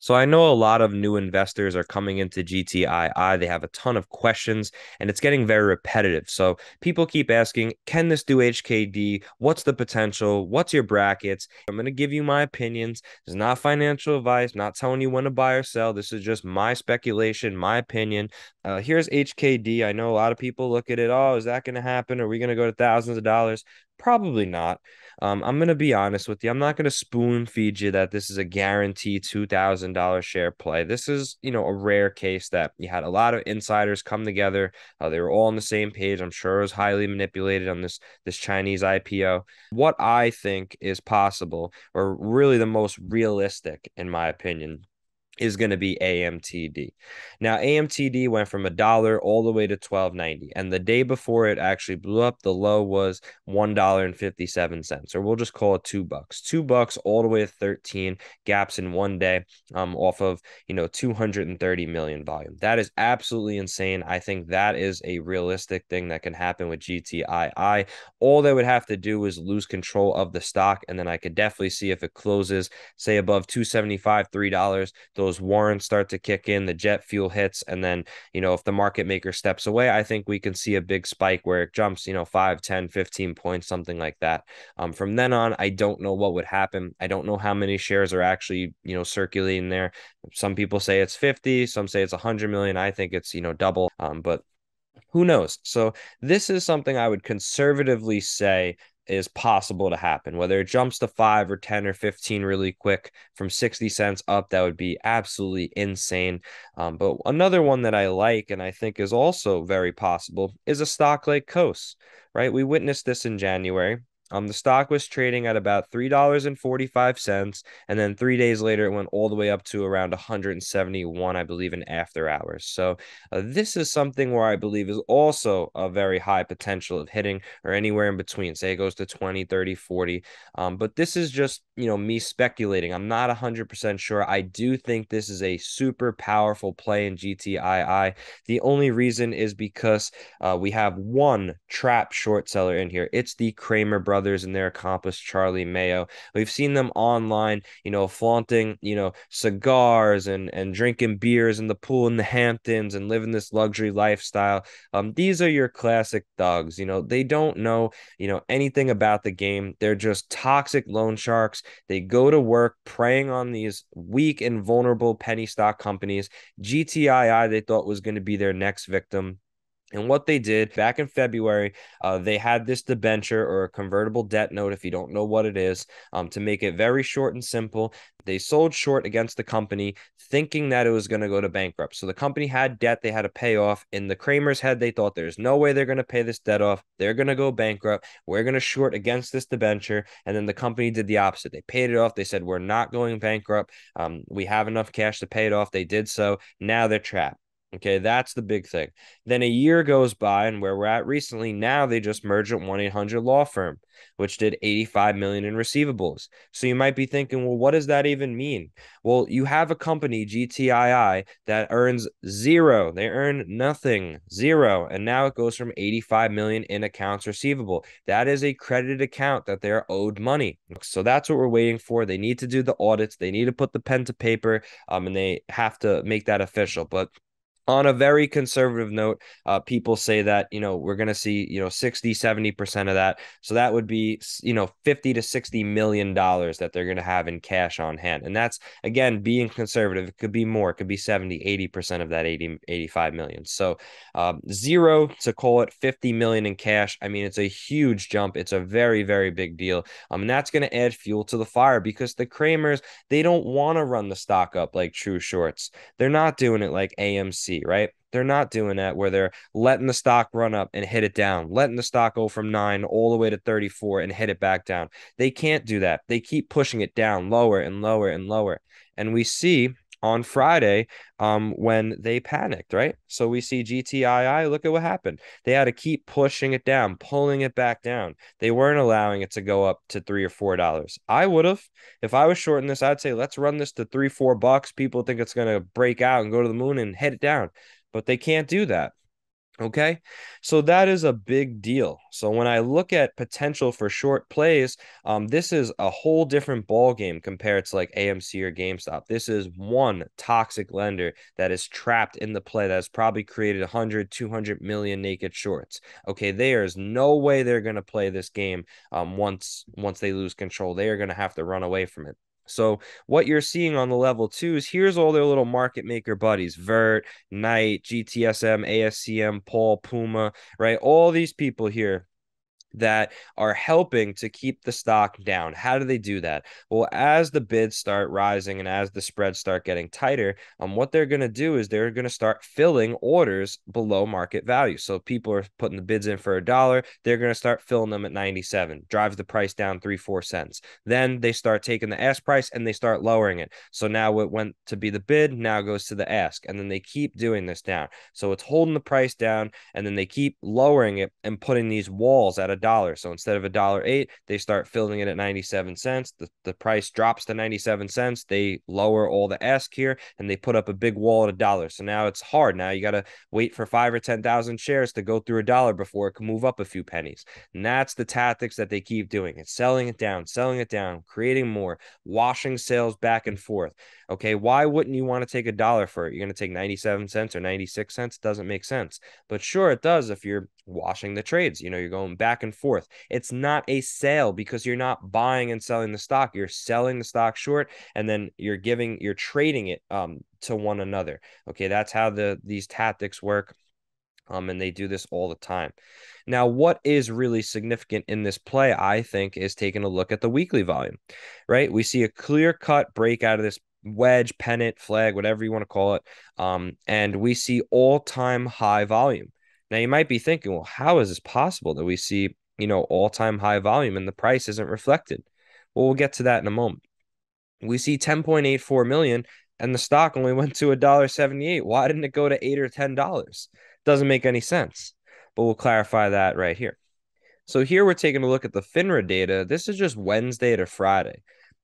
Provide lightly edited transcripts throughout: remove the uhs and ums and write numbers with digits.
So I know a lot of new investors are coming into GTII. They have a ton of questions and it's getting very repetitive. So people keep asking, can this do HKD? What's the potential? What's your brackets? I'm going to give you my opinions. It's not financial advice, not telling you when to buy or sell. This is just my speculation, my opinion. Here's HKD. I know a lot of people look at it. Oh, is that going to happen? Are we going to go to thousands of dollars? Probably not. I'm going to be honest with you. I'm not going to spoon feed you that this is a guaranteed $2,000 share play. This is, a rare case that you had a lot of insiders come together. They were all on the same page. I'm sure it was highly manipulated on this Chinese IPO. What I think is possible, or really the most realistic, in my opinion, is going to be AMTD. Now, AMTD went from $1 all the way to 12.90, and the day before it actually blew up, the low was $1.57, or we'll just call it $2. $2 all the way to 13 gaps in one day, off of 230 million volume. That is absolutely insane. I think that is a realistic thing that can happen with GTII. All they would have to do is lose control of the stock, and then I could definitely see if it closes, say above 275, $3. Those warrants start to kick in, the jet fuel hits, and then, if the market maker steps away, I think we can see a big spike where it jumps, 5, 10, 15 points, something like that. From then on, I don't know what would happen. I don't know how many shares are actually, circulating there. Some people say it's 50, some say it's 100 million. I think it's, double, but who knows? So this is something I would conservatively say is possible to happen. Whether it jumps to 5 or 10 or 15 really quick from 60 cents up, that would be absolutely insane. But another one that I like and I think is also very possible is a stock like Coase, right? We witnessed this in January. The stock was trading at about $3.45, and then 3 days later, it went all the way up to around 171, I believe, in after hours. So this is something where I believe is also a very high potential of hitting or anywhere in between. Say it goes to 20, 30, 40. But this is just, me speculating. I'm not 100% sure. I do think this is a super powerful play in GTII. The only reason is because we have one trap short seller in here. It's the Kramer brothers and their accomplice, Charlie Mayo. We've seen them online, flaunting, cigars and drinking beers in the pool in the Hamptons and living this luxury lifestyle. These are your classic thugs. They don't know, anything about the game. They're just toxic loan sharks. They go to work preying on these weak and vulnerable penny stock companies. GTII, they thought was going to be their next victim. And what they did back in February, they had this debenture or a convertible debt note, if you don't know what it is, to make it very short and simple. They sold short against the company, thinking that it was going to go to bankrupt. So the company had debt they had to pay off. In the Kramer's head, they thought there's no way they're going to pay this debt off. They're going to go bankrupt. We're going to short against this debenture. And then the company did the opposite. They paid it off. They said, we're not going bankrupt. We have enough cash to pay it off. They did so. Now they're trapped. Okay, that's the big thing. Then a year goes by, and where we're at recently, now they just merged with 1-800 Law Firm, which did 85 million in receivables. So you might be thinking, well, what does that even mean? Well, you have a company, GTII, that earns zero. They earn nothing, zero. And now it goes from 85 million in accounts receivable. That is a credited account that they're owed money. So that's what we're waiting for. They need to do the audits. They need to put the pen to paper, and they have to make that official. But on a very conservative note, people say that, we're going to see, 60, 70% of that. So that would be, 50 to 60 million dollars that they're going to have in cash on hand. And that's, again, being conservative. It could be more, it could be 70, 80% of that 85 million. So zero to call it 50 million in cash. I mean, it's a huge jump. It's a very, very big deal. And that's going to add fuel to the fire because the Kramers, they don't want to run the stock up like true shorts. They're not doing it like AMC, right? They're not doing that where they're letting the stock run up and hit it down, letting the stock go from 9 all the way to 34 and hit it back down. They can't do that. They keep pushing it down lower and lower and lower. And we see on Friday when they panicked, right? So we see GTII, look at what happened. They had to keep pushing it down, pulling it back down. They weren't allowing it to go up to $3 or $4. I would have. If I was shorting this, I'd say let's run this to $3, $4. People think it's going to break out and go to the moon and hit it down, but they can't do that. Okay, so that is a big deal. So when I look at potential for short plays, this is a whole different ball game compared to like AMC or GameStop. This is one toxic lender that is trapped in the play that has probably created 100, 200 million naked shorts. Okay, there's no way they're going to play this game once they lose control. They are going to have to run away from it. So what you're seeing on the level two is here's all their little market maker buddies, Vert, Knight, GTSM, ASCM, Paul, Puma, right? All these people here that are helping to keep the stock down. How do they do that? Well, as the bids start rising and as the spreads start getting tighter, what they're going to do is they're going to start filling orders below market value. So people are putting the bids in for $1, they're going to start filling them at 97, drives the price down 3-4 cents. Then they start taking the ask price and they start lowering it. So now what went to be the bid now goes to the ask, and then they keep doing this down. So it's holding the price down, and then they keep lowering it and putting these walls at $1. So instead of $1.08, they start filling it at 97 cents. The price drops to 97 cents. They lower all the ask here and they put up a big wall at $1. So now it's hard. Now you got to wait for 5 or 10,000 shares to go through $1 before it can move up a few pennies. And that's the tactics that they keep doing. It's selling it down, creating more, washing sales back and forth. Okay, why wouldn't you want to take $1 for it? You're going to take 97 cents or 96 cents? Doesn't make sense. But sure, it does if you're washing the trades. You're going back and forth. It's not a sale because you're not buying and selling the stock. You're selling the stock short, and then you're trading it to one another. Okay, that's how these tactics work. And they do this all the time. Now, what is really significant in this play, I think, is taking a look at the weekly volume, right? We see a clear-cut break out of this wedge, pennant, flag, whatever you want to call it. And we see all-time high volume. Now, you might be thinking, well, how is this possible that we see, all-time high volume and the price isn't reflected? Well, we'll get to that in a moment. We see 10.84 million and the stock only went to $1.78. Why didn't it go to $8 or $10? Doesn't make any sense. But we'll clarify that right here. So here we're taking a look at the FINRA data. This is just Wednesday to Friday.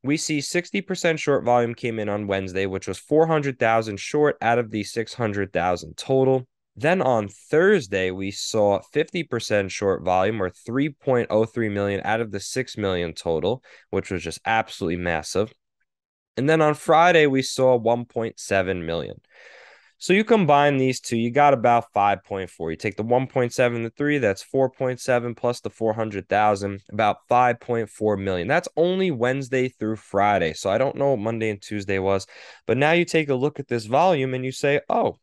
We see 60% short volume came in on Wednesday, which was 400,000 short out of the 600,000 total. Then on Thursday, we saw 50% short volume, or 3.03 million out of the 6 million total, which was just absolutely massive. And then on Friday, we saw 1.7 million. So you combine these two, you got about 5.4. You take the 1.7 to 3, that's 4.7 plus the 400,000, about 5.4 million. That's only Wednesday through Friday. So I don't know what Monday and Tuesday was, but now you take a look at this volume and you say, oh,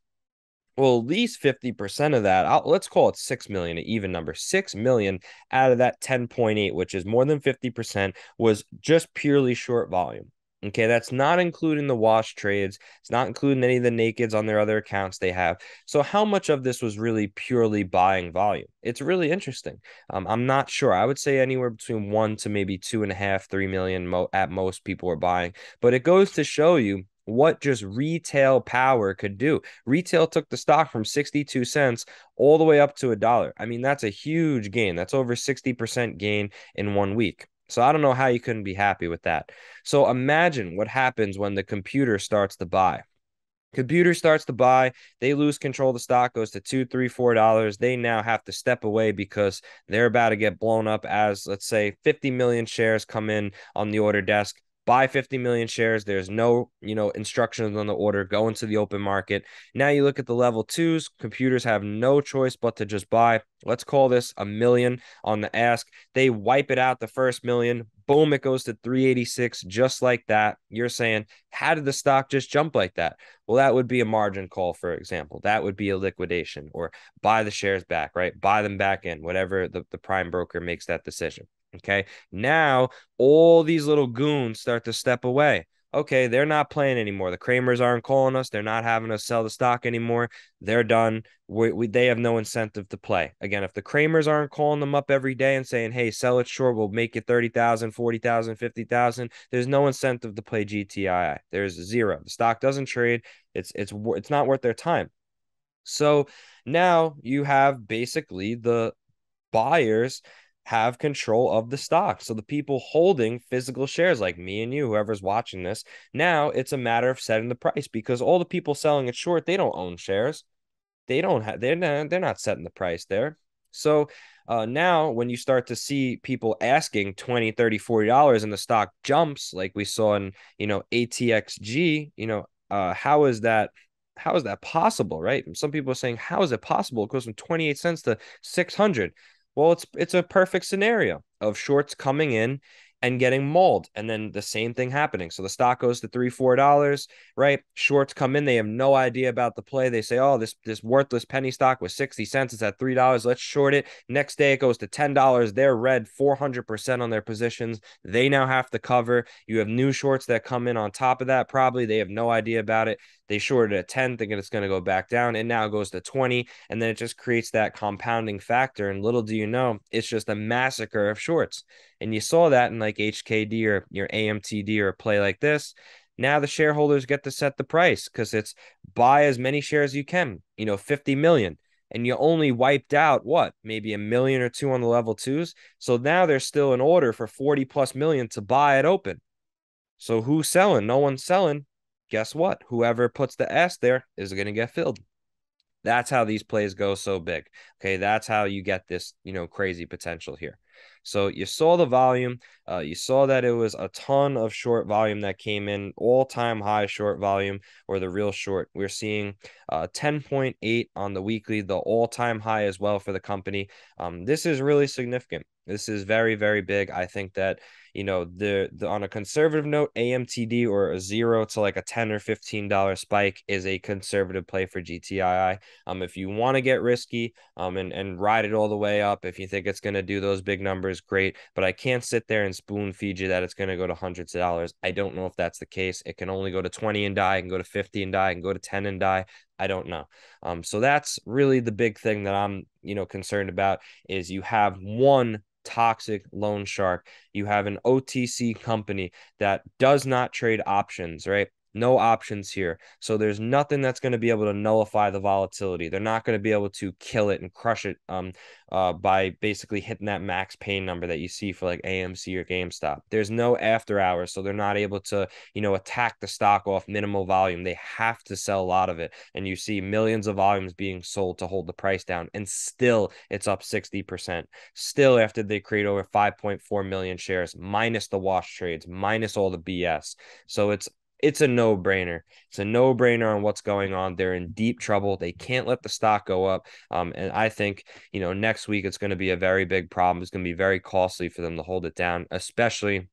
well, at least 50% of that, let's call it 6 million, an even number. 6 million out of that 10.8, which is more than 50%, was just purely short volume. Okay, that's not including the wash trades. It's not including any of the nakeds on their other accounts they have. So how much of this was really purely buying volume? It's really interesting. I'm not sure. I would say anywhere between 1 to maybe 2.5, 3 million at most people were buying. But it goes to show you what just retail power could do. Retail took the stock from 62 cents all the way up to $1. I mean, that's a huge gain. That's over 60% gain in 1 week. So I don't know how you couldn't be happy with that. So imagine what happens when the computer starts to buy. Computer starts to buy, they lose control of the stock, goes to $2, $3, $4. They now have to step away because they're about to get blown up as, let's say, 50 million shares come in on the order desk. Buy 50 million shares. There's no, instructions on the order. Go into the open market. Now you look at the level twos. Computers have no choice but to just buy. Let's call this a million on the ask. They wipe it out the first million. Boom, it goes to 386 just like that. You're saying, how did the stock just jump like that? Well, that would be a margin call, for example. That would be a liquidation, or buy the shares back, right? Buy them back in, whatever the prime broker makes that decision. Okay. Now all these little goons start to step away. Okay, they're not playing anymore. The Kramers aren't calling us. They're not having us sell the stock anymore. They're done. They have no incentive to play. Again, if the Kramers aren't calling them up every day and saying, hey, sell it short, we'll make you 30,000, 40,000, 50,000, there's no incentive to play GTII. There's zero. The stock doesn't trade. It's not worth their time. So now you have basically the buyers have control of the stock. So the people holding physical shares, like me and you, whoever's watching this, now it's a matter of setting the price, because all the people selling it short, they don't own shares. they're not setting the price there. So now when you start to see people asking 20, 30, $40 and the stock jumps like we saw in, ATXG, how is that possible, right? And some people are saying, how is it possible? It goes from 28 cents to 600. Well, it's a perfect scenario of shorts coming in and getting mauled, and then the same thing happening. So the stock goes to $3, $4, right? Shorts come in, they have no idea about the play. They say, "Oh, this worthless penny stock was 60 cents. It's at $3. Let's short it." Next day it goes to $10. They're red 400% on their positions. They now have to cover. You have new shorts that come in on top of that. Probably they have no idea about it. They shorted at 10, thinking it's going to go back down. It now goes to 20, and then it just creates that compounding factor. And little do you know, it's just a massacre of shorts. And you saw that in like HKD or your AMTD or a play like this. Now the shareholders get to set the price because it's buy as many shares as you can, 50 million. And you only wiped out what, maybe a million or two on the level twos. So now there's still an order for 40 plus million to buy at open. So who's selling? No one's selling. Guess what? Whoever puts the S there is going to get filled. That's how these plays go so big. Okay, that's how you get this, crazy potential here. So you saw the volume. You saw that it was a ton of short volume that came in, all-time high short volume, or the real short. We're seeing 10.8 on the weekly, the all-time high as well for the company. This is really significant. This is very, very big. I think that the on a conservative note, AMTD or a 0 to like a $10 or $15 spike is a conservative play for GTII. If you want to get risky, and ride it all the way up, if you think it's going to do those big numbers, great. But I can't sit there and spoon feed you that it's going to go to hundreds of dollars. I don't know if that's the case. It can only go to 20 and die, and go to 50 and die, and go to 10 and die. I don't know. So that's really the big thing that I'm, concerned about is you have one toxic loan shark. You have an OTC company that does not trade options, right? No options here. So there's nothing that's going to be able to nullify the volatility. They're not going to be able to kill it and crush it by basically hitting that max pain number that you see for like AMC or GameStop. There's no after hours, so they're not able to, attack the stock off minimal volume. They have to sell a lot of it. And you see millions of volumes being sold to hold the price down. And still it's up 60%. Still after they create over 5.4 million shares, minus the wash trades, minus all the BS. So it's a no-brainer. It's a no-brainer on what's going on. They're in deep trouble. They can't let the stock go up. And I think, next week it's going to be a very big problem. It's going to be very costly for them to hold it down, especially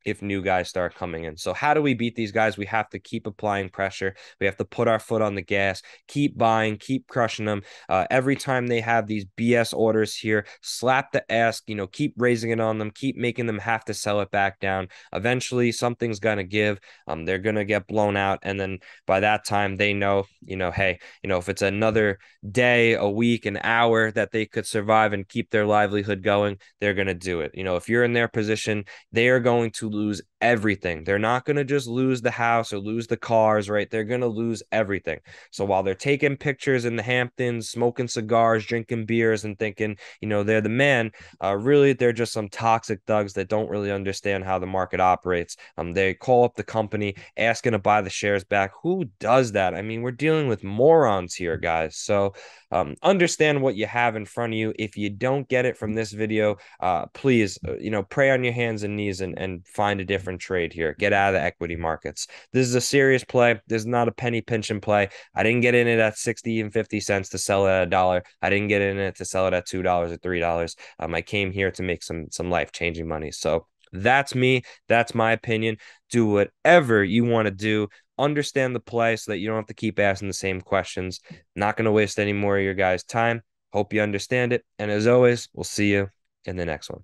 if new guys start coming in. So how do we beat these guys? We have to keep applying pressure. We have to put our foot on the gas, keep buying, keep crushing them. Every time they have these BS orders here, slap the ask, keep raising it on them, keep making them have to sell it back down. Eventually something's going to give. They're going to get blown out. And then by that time they know, hey, if it's another day, a week, an hour that they could survive and keep their livelihood going, they're going to do it. If you're in their position, they are going to lose everything. They're not going to just lose the house or lose the cars, right? They're going to lose everything. So while they're taking pictures in the Hamptons, smoking cigars, drinking beers, and thinking, they're the man, really, they're just some toxic thugs that don't really understand how the market operates. They call up the company asking to buy the shares back. Who does that? I mean, we're dealing with morons here, guys. So understand what you have in front of you. If you don't get it from this video, please, pray on your hands and knees and find a different trade here. Get out of the equity markets. This is a serious play. This is not a penny pinching play. I didn't get in it at 60 and 50 cents to sell it at $1. I didn't get in it to sell it at $2 or $3. I came here to make some life-changing money. So that's me. That's my opinion. Do whatever you want to do. Understand the play so that you don't have to keep asking the same questions. Not going to waste any more of your guys' time. Hope you understand it. And as always, we'll see you in the next one.